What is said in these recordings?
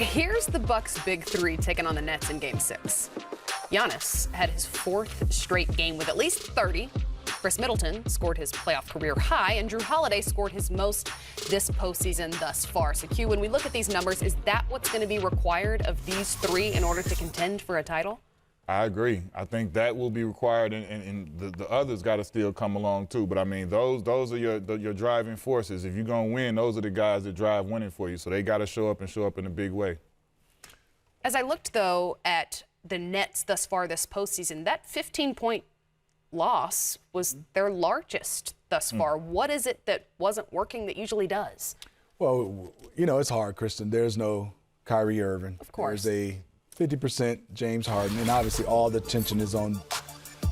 Here's the Bucks' big three taking on the Nets in Game 6. Giannis had his fourth straight game with at least 30. Chris Middleton scored his playoff career high, and Jrue Holiday scored his most this postseason thus far. So, Q, when we look at these numbers, is that what's going to be required of these three in order to contend for a title? I agree. I think that will be required, and the others got to still come along too. But I mean, those are your driving forces. If you're gonna win, those are the guys that drive winning for you. So they got to show up in a big way. As I looked though at the Nets thus far this postseason, that 15-point loss was their largest thus far. What is it that wasn't working that usually does? Well, you know, it's hard, Kristen. There's no Kyrie Irving. Of course. There's a 50% James Harden, and obviously all the attention is on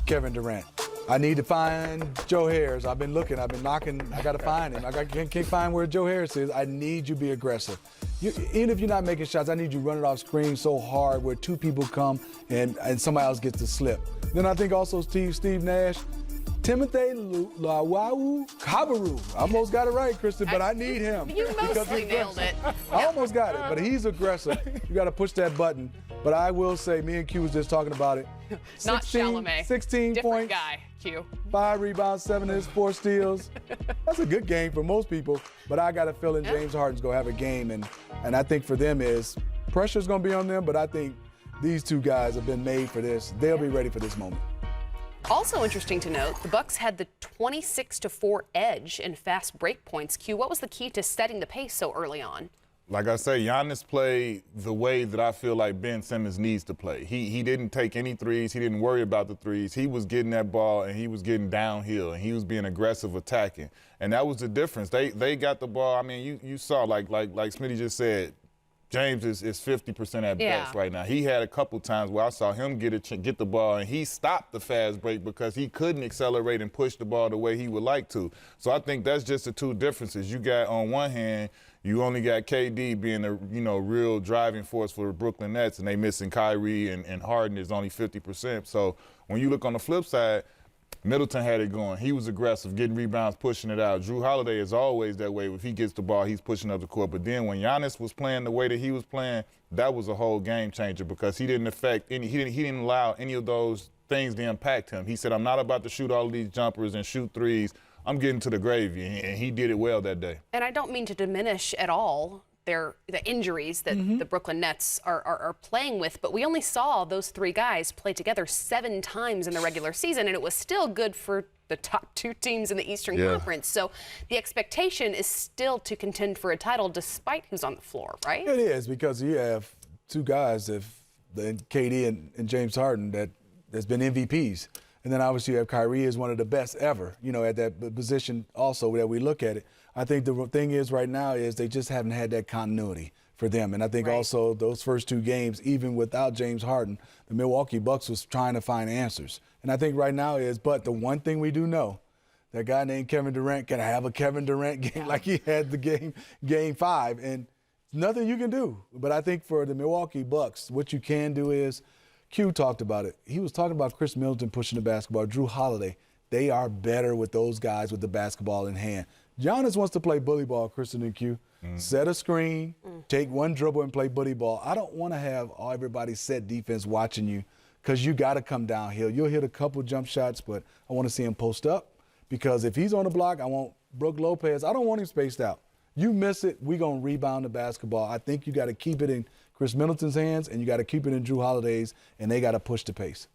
Kevin Durant. I need to find Joe Harris. I've been looking, I've been knocking. I got to find him. I can't find where Joe Harris is. I need you to be aggressive. Even if you're not making shots, I need you to run it off screen so hard where two people come and somebody else gets to slip. Then I think also Steve Nash, Timothy Lawau Kabaru. I almost got it right, Kristen, but I need him. You mostly nailed it. I almost got it, but he's aggressive. You got to push that button. But I will say, me and Q was just talking about it. Not Chalamet. 16 Different points. guy, Q. 5 rebounds, 7 assists, 4 steals. That's a good game for most people. But I got a feeling James Harden's going to have a game. And I think for them is pressure's going to be on them, but I think these two guys have been made for this. They'll be ready for this moment. Also interesting to note, the Bucks had the 26-4 edge in fast break points. Q, what was the key to setting the pace so early on? Like I say, Giannis played the way that I feel like Ben Simmons needs to play. He didn't take any threes. He didn't worry about the threes. He was getting that ball, and he was getting downhill, and he was being aggressive attacking. And that was the difference. They got the ball. I mean, you saw, like Smitty just said, James is 50% at best right now. He had a couple times where I saw him get the ball, and he stopped the fast break because he couldn't accelerate and push the ball the way he would like to. So I think that's just the two differences. You got, on one hand, you only got KD being a real driving force for the Brooklyn Nets, and they missing Kyrie, and Harden is only 50%. So when you look on the flip side, Middleton had it going. He was aggressive, getting rebounds, pushing it out. Jrue Holiday is always that way. If he gets the ball, he's pushing up the court. But then when Giannis was playing the way that he was playing, that was a whole game changer because he didn't allow any of those things to impact him. He said, I'm not about to shoot all of these jumpers and shoot threes. I'm getting to the gravy, and he did it well that day. And I don't mean to diminish at all the injuries that the Brooklyn Nets are playing with, but we only saw those three guys play together 7 times in the regular season, and it was still good for the top 2 teams in the Eastern Conference. So the expectation is still to contend for a title despite who's on the floor, right? It is, because you have 2 guys, KD and James Harden, that's been MVPs. And then obviously you have Kyrie is one of the best ever, at that position also that we look at it. I think the thing is right now is they just haven't had that continuity for them. And I think also those first 2 games, even without James Harden, the Milwaukee Bucks was trying to find answers. And I think right now but the one thing we do know, that guy named Kevin Durant can have a Kevin Durant game like he had the game 5. And nothing you can do. But I think for the Milwaukee Bucks, what you can do is, Q talked about it. He was talking about Chris Middleton pushing the basketball, Jrue Holiday. They are better with those guys with the basketball in hand. Giannis wants to play bully ball, Kristen and Q. Set a screen, take one dribble and play bully ball. I don't want to have everybody set defense watching you because you got to come downhill. You'll hit a couple jump shots, but I want to see him post up because if he's on the block, I want Brook Lopez. I don't want him spaced out. You miss it, we're going to rebound the basketball. I think you got to keep it in Chris Middleton's hands, and you got to keep it in Jrue Holiday's, and they got to push the pace.